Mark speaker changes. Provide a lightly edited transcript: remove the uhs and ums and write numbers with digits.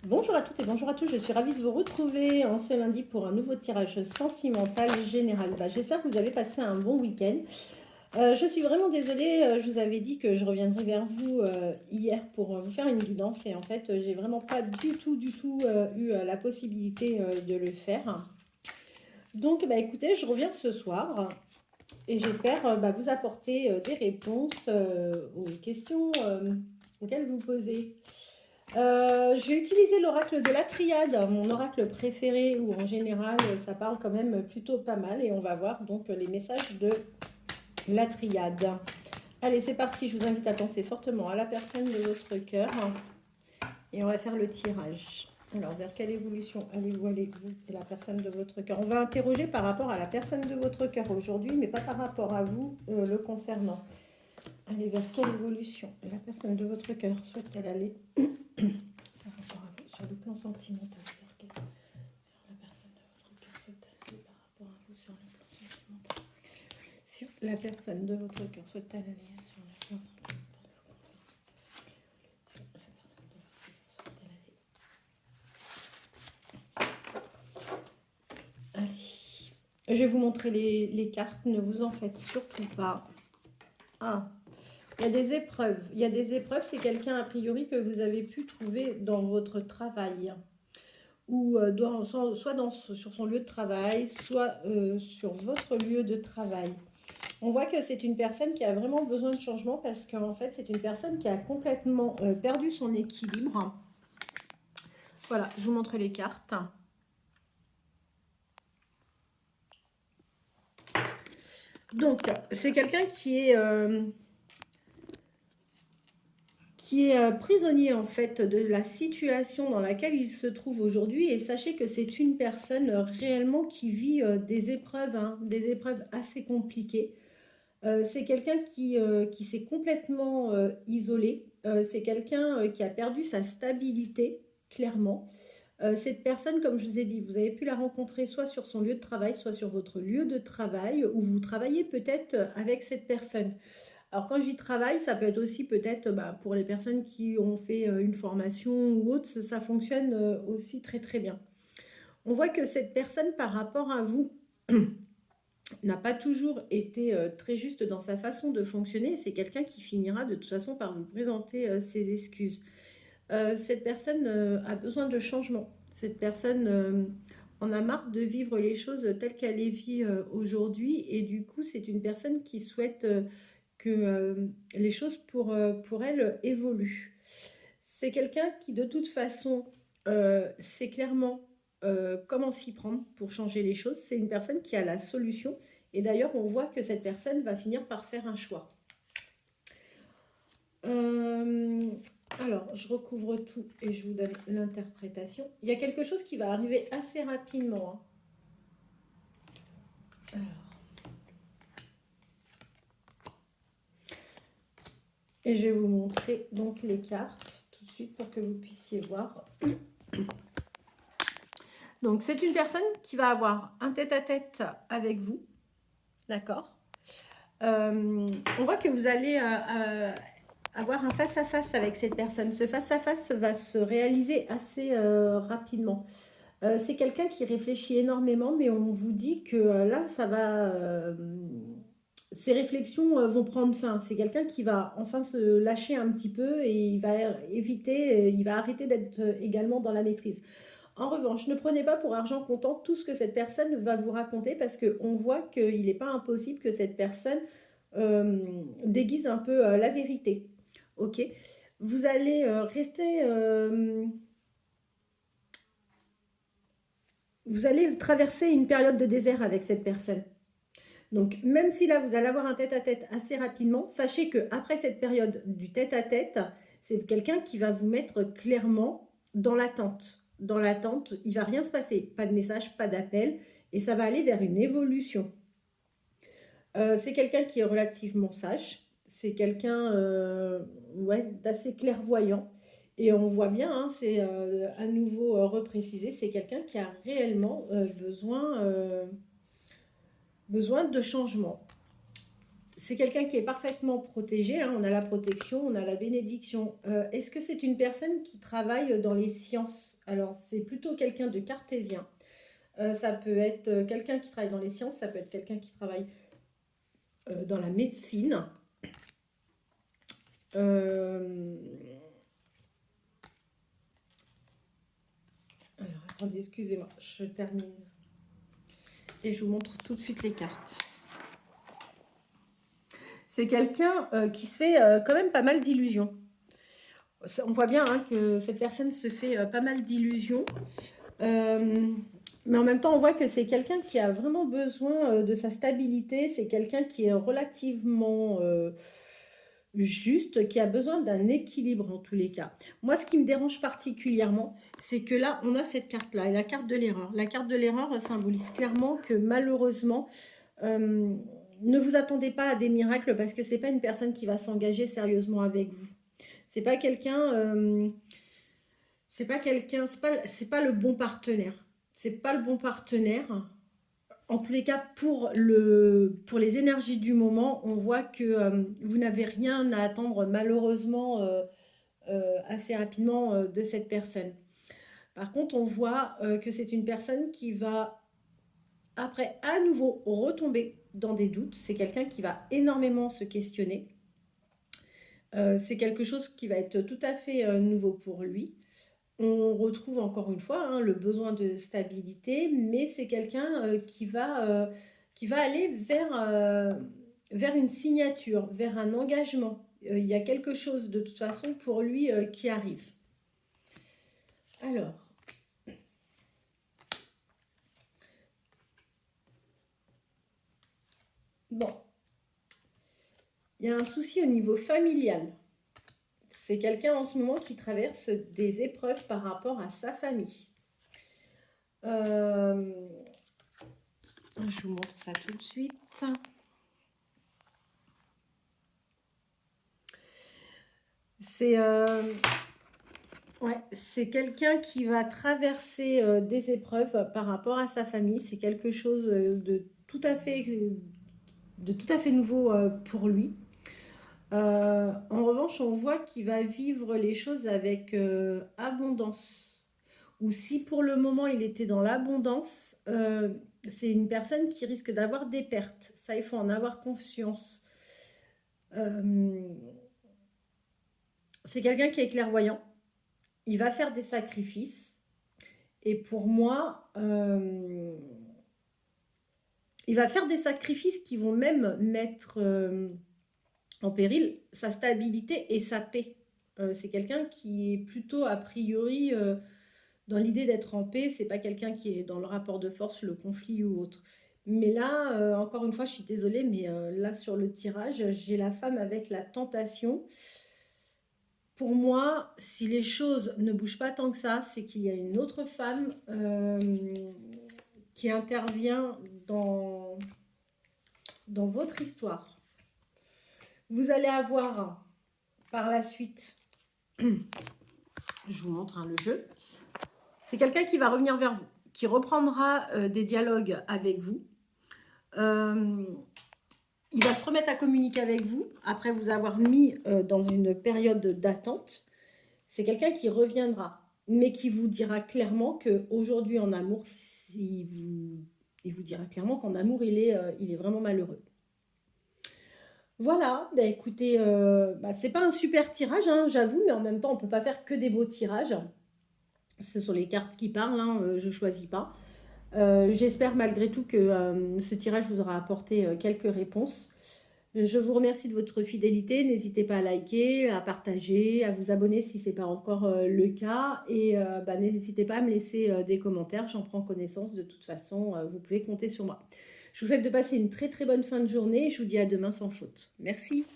Speaker 1: Bonjour à toutes et bonjour à tous, je suis ravie de vous retrouver en ce lundi pour un nouveau tirage sentimental général. J'espère que vous avez passé un bon week-end. Je suis vraiment désolée, je vous avais dit que je reviendrai vers vous hier pour vous faire une guidance et en fait j'ai vraiment pas du tout eu la possibilité de le faire. Donc écoutez, je reviens ce soir et j'espère vous apporter des réponses aux questions auxquelles vous posez. Je vais utiliser l'oracle de la triade, mon oracle préféré, où en général ça parle quand même plutôt pas mal. Et on va voir donc les messages de la triade. Allez, c'est parti, je vous invite à penser fortement à la personne de votre cœur. Et on va faire le tirage. Alors, vers quelle évolution allez-vous et la personne de votre cœur? On va interroger par rapport à la personne de votre cœur aujourd'hui, mais pas par rapport à vous le concernant. Allez, vers quelle évolution la personne de votre cœur souhaite-t-elle aller par rapport à vous sur le plan sentimental? La personne de votre cœur souhaite-t-elle aller par rapport à vous sur le plan sentimental? Sur la personne de votre cœur souhaite-t-elle aller sur le plan sentimental? Je vais vous montrer les cartes, ne vous en faites surtout pas. Ah, il y a des épreuves. Il y a des épreuves, c'est quelqu'un a priori que vous avez pu trouver dans votre travail. Ou soit sur son lieu de travail, soit sur votre lieu de travail. On voit que c'est une personne qui a vraiment besoin de changement parce qu'en fait, c'est une personne qui a complètement perdu son équilibre. Voilà, je vous montre les cartes. Donc, c'est quelqu'un qui est prisonnier en fait de la situation dans laquelle il se trouve aujourd'hui, et sachez que c'est une personne réellement qui vit des épreuves, des épreuves assez compliquées. C'est quelqu'un qui s'est complètement isolé. C'est quelqu'un qui a perdu sa stabilité, clairement. Cette personne, comme je vous ai dit, vous avez pu la rencontrer soit sur son lieu de travail, soit sur votre lieu de travail, où vous travaillez peut-être avec cette personne. Alors quand je dis travail, ça peut être aussi peut-être pour les personnes qui ont fait une formation ou autre, ça fonctionne aussi très très bien. On voit que cette personne, par rapport à vous, n'a pas toujours été très juste dans sa façon de fonctionner. C'est quelqu'un qui finira de toute façon par vous présenter ses excuses. Cette personne a besoin de changement. Cette personne en a marre de vivre les choses telles qu'elle les vit aujourd'hui. Et du coup, c'est une personne qui souhaite que les choses pour elle évoluent. C'est quelqu'un qui, de toute façon, sait clairement comment s'y prendre pour changer les choses. C'est une personne qui a la solution. Et d'ailleurs, on voit que cette personne va finir par faire un choix. Alors, je recouvre tout et je vous donne l'interprétation. Il y a quelque chose qui va arriver assez rapidement. Alors. Et je vais vous montrer donc les cartes tout de suite pour que vous puissiez voir. Donc, c'est une personne qui va avoir un tête-à-tête avec vous. D'accord. On voit que vous allez avoir un face-à-face avec cette personne. Ce face-à-face va se réaliser assez rapidement. C'est quelqu'un qui réfléchit énormément, mais on vous dit que là, ça va... ces réflexions vont prendre fin. C'est quelqu'un qui va enfin se lâcher un petit peu et il va éviter, il va arrêter d'être également dans la maîtrise. En revanche, ne prenez pas pour argent comptant tout ce que cette personne va vous raconter parce qu'on voit qu'il n'est pas impossible que cette personne déguise un peu la vérité. Ok. Vous allez rester... vous allez traverser une période de désert avec cette personne. Donc, même si là, vous allez avoir un tête-à-tête assez rapidement, sachez qu'après cette période du tête-à-tête, c'est quelqu'un qui va vous mettre clairement dans l'attente. Dans l'attente, il ne va rien se passer. Pas de message, pas d'appel. Et ça va aller vers une évolution. C'est quelqu'un qui est relativement sage. C'est quelqu'un d'assez clairvoyant. Et on voit bien, c'est à nouveau reprécisé, c'est quelqu'un qui a réellement besoin de changement. c'est quelqu'un qui est parfaitement protégé, hein. On a la protection, on a la bénédiction. Est-ce que c'est une personne qui travaille dans les sciences? Alors, c'est plutôt quelqu'un de cartésien. Ça peut être quelqu'un qui travaille dans les sciences, ça peut être quelqu'un qui travaille dans la médecine. Euh, Alors, attendez, excusez-moi, je termine. Et je vous montre tout de suite les cartes. C'est quelqu'un qui se fait quand même pas mal d'illusions. On voit bien hein, que cette personne se fait pas mal d'illusions. Mais en même temps, on voit que c'est quelqu'un qui a vraiment besoin de sa stabilité. C'est quelqu'un qui est relativement juste, qui a besoin d'un équilibre en tous les cas. Moi, ce qui me dérange particulièrement, c'est que là, on a cette carte-là, la carte de l'erreur. La carte de l'erreur symbolise clairement que malheureusement, ne vous attendez pas à des miracles parce que c'est pas une personne qui va s'engager sérieusement avec vous. C'est pas quelqu'un, c'est pas le bon partenaire. C'est pas le bon partenaire. En tous les cas, pour les énergies du moment, on voit que vous n'avez rien à attendre malheureusement assez rapidement de cette personne. Par contre, on voit que c'est une personne qui va après à nouveau retomber dans des doutes. C'est quelqu'un qui va énormément se questionner. C'est quelque chose qui va être tout à fait nouveau pour lui. On retrouve encore une fois hein, le besoin de stabilité, mais c'est quelqu'un qui va aller vers une signature, vers un engagement. Il y a quelque chose de toute façon pour lui qui arrive. Alors, bon, il y a un souci au niveau familial. C'est quelqu'un en ce moment qui traverse des épreuves par rapport à sa famille. Je vous montre ça tout de suite. C'est quelqu'un qui va traverser des épreuves par rapport à sa famille. C'est quelque chose de tout à fait nouveau pour lui. En revanche, on voit qu'il va vivre les choses avec abondance. Ou si pour le moment il était dans l'abondance, c'est une personne qui risque d'avoir des pertes. Ça, il faut en avoir conscience. C'est quelqu'un qui est clairvoyant. Il va faire des sacrifices. Et pour moi, il va faire des sacrifices qui vont même mettre en péril sa stabilité et sa paix. C'est quelqu'un qui est plutôt a priori dans l'idée d'être en paix. C'est pas quelqu'un qui est dans le rapport de force, le conflit ou autre. Mais là, encore une fois, je suis désolée, mais là sur le tirage, j'ai la femme avec la tentation. Pour moi, si les choses ne bougent pas tant que ça, c'est qu'il y a une autre femme qui intervient dans votre histoire. Vous allez avoir par la suite, je vous montre le jeu, c'est quelqu'un qui va revenir vers vous, qui reprendra des dialogues avec vous. Il va se remettre à communiquer avec vous après vous avoir mis dans une période d'attente. C'est quelqu'un qui reviendra, mais qui vous dira clairement qu'aujourd'hui en amour, il vous dira clairement qu'en amour, il est vraiment malheureux. Voilà, bah écoutez, c'est pas un super tirage, hein, j'avoue, mais en même temps, on peut pas faire que des beaux tirages. Ce sont les cartes qui parlent, hein, je choisis pas. J'espère malgré tout que ce tirage vous aura apporté quelques réponses. Je vous remercie de votre fidélité. N'hésitez pas à liker, à partager, à vous abonner si ce n'est pas encore le cas. Et n'hésitez pas à me laisser des commentaires. J'en prends connaissance. De toute façon, vous pouvez compter sur moi. Je vous souhaite de passer une très très bonne fin de journée. Je vous dis à demain sans faute. Merci.